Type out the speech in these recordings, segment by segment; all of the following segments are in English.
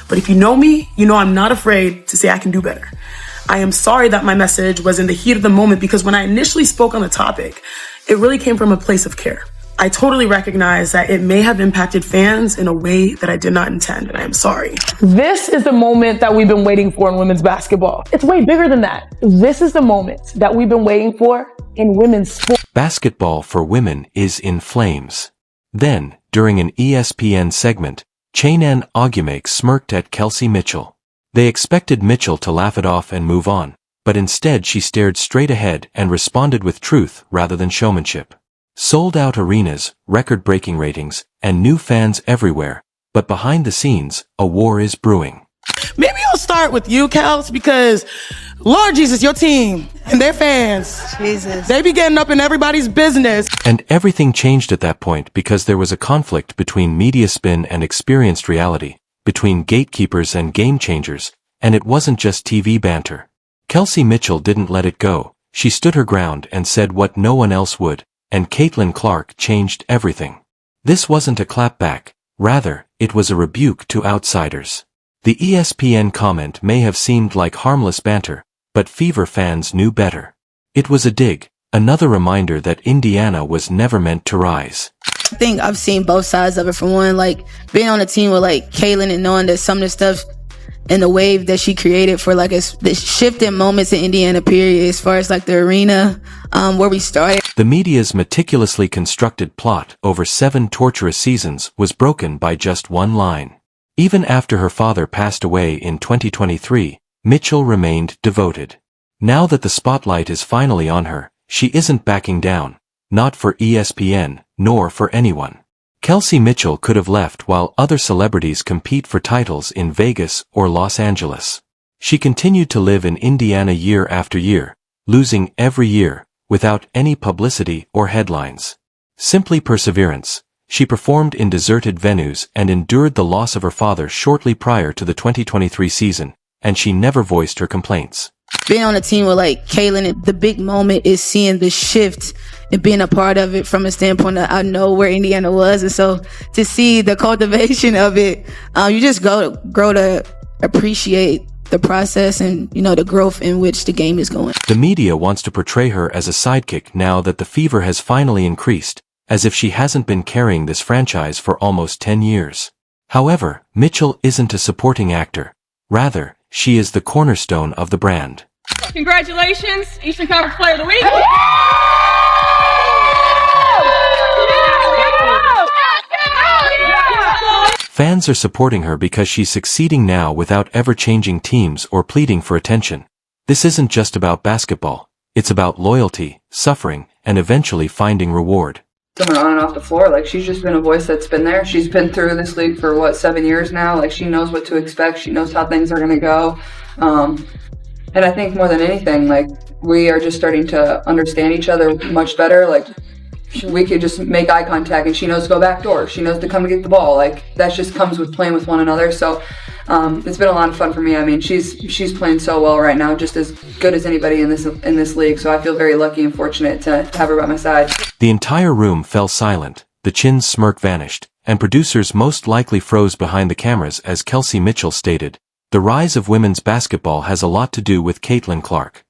But if you know me, you know I'm not afraid to say I can do better. I am sorry that my message was in the heat of the moment, because when I initially spoke on the topic, it really came from a place of care. I totally recognize that it may have impacted fans in a way that I did not intend, and I am sorry. This is the moment that we've been waiting for in women's basketball. It's way bigger than that. This is the moment that we've been waiting for in women's sport. Basketball for women is in flames. Then, during an ESPN segment, Cheyenne Ogumake smirked at Kelsey Mitchell. They expected Mitchell to laugh it off and move on, but instead she stared straight ahead and responded with truth rather than showmanship. Sold-out arenas, record-breaking ratings, and new fans everywhere, but behind the scenes, a war is brewing. Maybe I'll start with you, Kels, because Lord Jesus, your team and their fans, Jesus, they be getting up in everybody's business. And everything changed at that point because there was a conflict between media spin and experienced reality, between gatekeepers and game changers, and it wasn't just TV banter. Kelsey Mitchell didn't let it go. She stood her ground and said what no one else would, and Caitlin Clark changed everything. This wasn't a clapback, rather, it was a rebuke to outsiders. The ESPN comment may have seemed like harmless banter, but Fever fans knew better. It was a dig, another reminder that Indiana was never meant to rise. I think I've seen both sides of it. For one, like being on a team with like Caitlin and knowing that some of the stuff and the wave that she created for like the shift in moments in Indiana period, as far as like the arena where we started. The media's meticulously constructed plot over 7 torturous seasons was broken by just one line. Even after her father passed away in 2023, Mitchell remained devoted. Now that the spotlight is finally on her, she isn't backing down, not for ESPN, nor for anyone. Kelsey Mitchell could have left while other celebrities compete for titles in Vegas or Los Angeles. She continued to live in Indiana year after year, losing every year, without any publicity or headlines. Simply perseverance. She performed in deserted venues and endured the loss of her father shortly prior to the 2023 season, and she never voiced her complaints. Being on a team with like Caitlin, the big moment is seeing the shift and being a part of it from a standpoint that I know where Indiana was. And so to see the cultivation of it, you just grow to appreciate the process and, you know, the growth in which the game is going. The media wants to portray her as a sidekick now that the fever has finally increased, as if she hasn't been carrying this franchise for almost 10 years. However, Mitchell isn't a supporting actor. Rather, she is the cornerstone of the brand. Congratulations, Eastern Conference Player of the Week. Fans are supporting her because she's succeeding now without ever changing teams or pleading for attention. This isn't just about basketball. It's about loyalty, suffering, and eventually finding reward. Coming on and off the floor, like she's just been a voice that's been there. She's been through this league for 7 years now. Like she knows what to expect. She knows how things are going to go. And I think more than anything, like we are just starting to understand each other much better. Like we could just make eye contact and she knows to go back door. She knows to come and get the ball. Like that just comes with playing with one another. So it's been a lot of fun for me. I mean, she's playing so well right now, just as good as anybody in this league. So I feel very lucky and fortunate to have her by my side. The entire room fell silent, the chin's smirk vanished, and producers most likely froze behind the cameras as Kelsey Mitchell stated, "The rise of women's basketball has a lot to do with Caitlin Clark."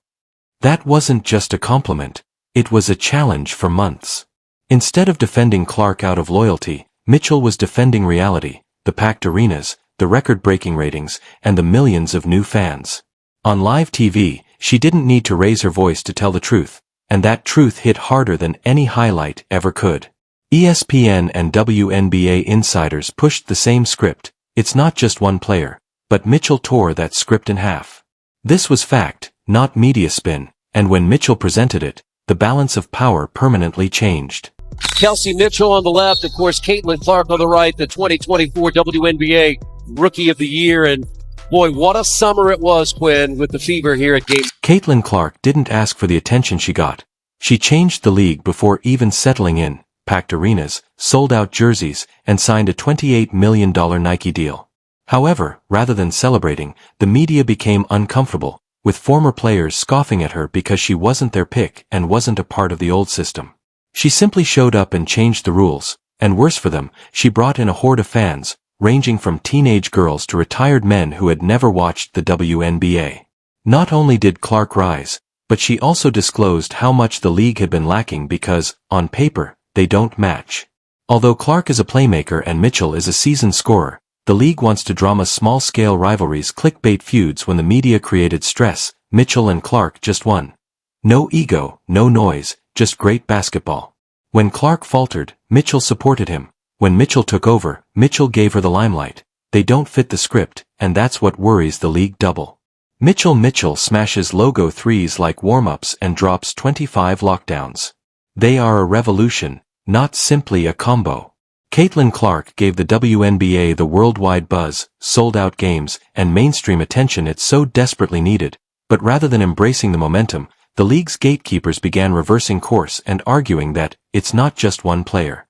That wasn't just a compliment, it was a challenge for months. Instead of defending Clark out of loyalty, Mitchell was defending reality, the packed arenas, the record-breaking ratings, and the millions of new fans. On live TV, she didn't need to raise her voice to tell the truth, and that truth hit harder than any highlight ever could. ESPN and WNBA insiders pushed the same script. It's not just one player, but Mitchell tore that script in half. This was fact, not media spin, and when Mitchell presented it, the balance of power permanently changed. Kelsey Mitchell on the left, of course, Caitlin Clark on the right, the 2024 WNBA Rookie of the Year, and boy, what a summer it was, Quinn, with the fever here at Game. Caitlin Clark didn't ask for the attention she got. She changed the league before even settling in, packed arenas, sold out jerseys, and signed a $28 million Nike deal. However, rather than celebrating, the media became uncomfortable, with former players scoffing at her because she wasn't their pick and wasn't a part of the old system. She simply showed up and changed the rules, and worse for them, she brought in a horde of fans, ranging from teenage girls to retired men who had never watched the WNBA. Not only did Clark rise, but she also disclosed how much the league had been lacking because, on paper, they don't match. Although Clark is a playmaker and Mitchell is a seasoned scorer, the league wants to drama small-scale rivalries, clickbait feuds when the media created stress. Mitchell and Clark just won. No ego, no noise, just great basketball. When Clark faltered, Mitchell supported him. When Mitchell took over, Mitchell gave her the limelight. They don't fit the script, and that's what worries the league double. Mitchell smashes logo threes like warm-ups and drops 25 lockdowns. They are a revolution, not simply a combo. Caitlin Clark gave the WNBA the worldwide buzz, sold-out games, and mainstream attention it so desperately needed, but rather than embracing the momentum, the league's gatekeepers began reversing course and arguing that it's not just one player.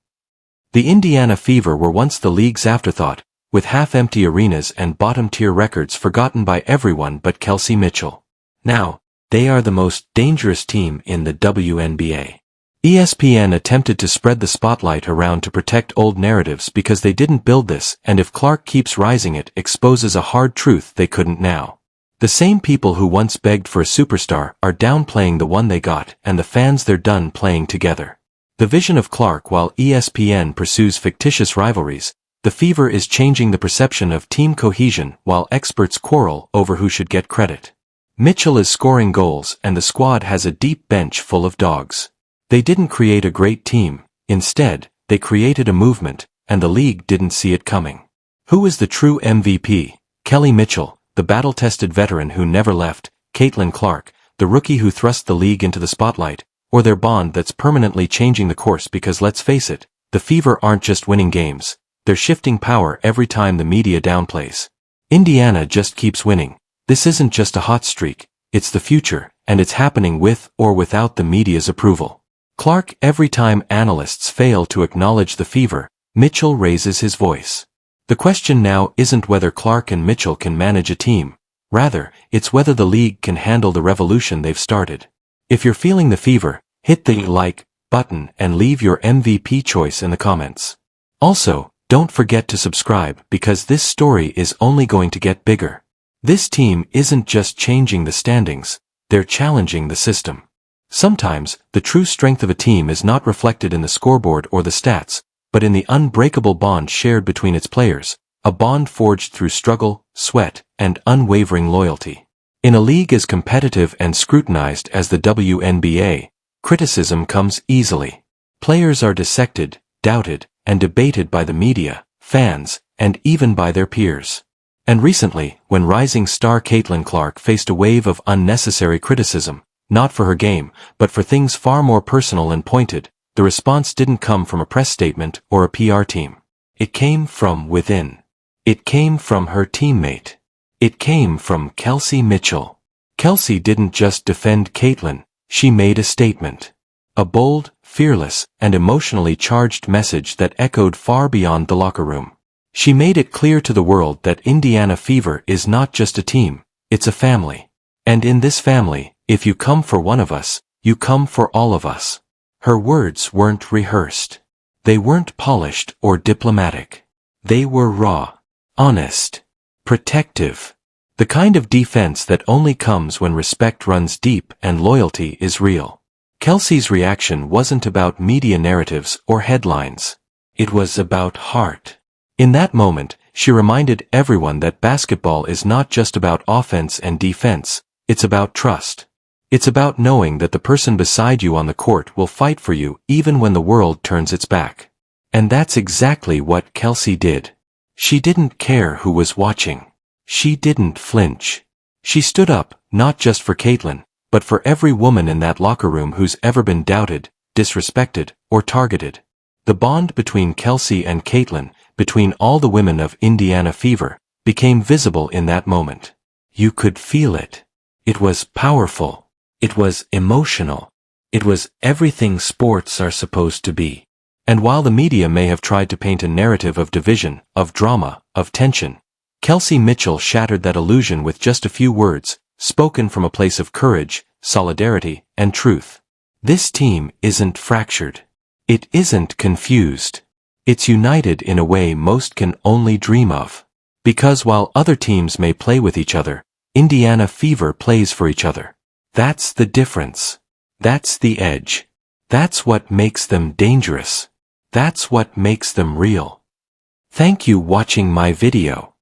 The Indiana Fever were once the league's afterthought, with half-empty arenas and bottom-tier records forgotten by everyone but Kelsey Mitchell. Now, they are the most dangerous team in the WNBA. ESPN attempted to spread the spotlight around to protect old narratives because they didn't build this, and if Clark keeps rising it exposes a hard truth they couldn't now. The same people who once begged for a superstar are downplaying the one they got and the fans they're done playing together. The vision of Clark while ESPN pursues fictitious rivalries, the Fever is changing the perception of team cohesion while experts quarrel over who should get credit. Mitchell is scoring goals and the squad has a deep bench full of dogs. They didn't create a great team, instead, they created a movement, and the league didn't see it coming. Who is the true MVP? Kelly Mitchell, the battle-tested veteran who never left, Caitlin Clark, the rookie who thrust the league into the spotlight, or their bond that's permanently changing the course because let's face it, the Fever aren't just winning games, they're shifting power every time the media downplays. Indiana just keeps winning. This isn't just a hot streak, it's the future, and it's happening with or without the media's approval. Clark, every time analysts fail to acknowledge the Fever, Mitchell raises his voice. The question now isn't whether Clark and Mitchell can manage a team. Rather, it's whether the league can handle the revolution they've started. If you're feeling the Fever, hit the like button and leave your MVP choice in the comments. Also, don't forget to subscribe because this story is only going to get bigger. This team isn't just changing the standings, they're challenging the system. Sometimes, the true strength of a team is not reflected in the scoreboard or the stats, but in the unbreakable bond shared between its players, a bond forged through struggle, sweat, and unwavering loyalty. In a league as competitive and scrutinized as the WNBA, criticism comes easily. Players are dissected, doubted, and debated by the media, fans, and even by their peers. And recently, when rising star Caitlin Clark faced a wave of unnecessary criticism, not for her game, but for things far more personal and pointed, the response didn't come from a press statement or a PR team. It came from within. It came from her teammate. It came from Kelsey Mitchell. Kelsey didn't just defend Caitlin, she made a statement. A bold, fearless, and emotionally charged message that echoed far beyond the locker room. She made it clear to the world that Indiana Fever is not just a team, it's a family. And in this family, if you come for one of us, you come for all of us. Her words weren't rehearsed. They weren't polished or diplomatic. They were raw, honest, protective. The kind of defense that only comes when respect runs deep and loyalty is real. Kelsey's reaction wasn't about media narratives or headlines. It was about heart. In that moment, she reminded everyone that basketball is not just about offense and defense, it's about trust. It's about knowing that the person beside you on the court will fight for you even when the world turns its back. And that's exactly what Kelsey did. She didn't care who was watching. She didn't flinch. She stood up, not just for Caitlin, but for every woman in that locker room who's ever been doubted, disrespected, or targeted. The bond between Kelsey and Caitlin, between all the women of Indiana Fever, became visible in that moment. You could feel it. It was powerful. It was emotional. It was everything sports are supposed to be. And while the media may have tried to paint a narrative of division, of drama, of tension, Kelsey Mitchell shattered that illusion with just a few words, spoken from a place of courage, solidarity, and truth. This team isn't fractured. It isn't confused. It's united in a way most can only dream of. Because while other teams may play with each other, Indiana Fever plays for each other. That's the difference. That's the edge. That's what makes them dangerous. That's what makes them real. Thank you watching my video.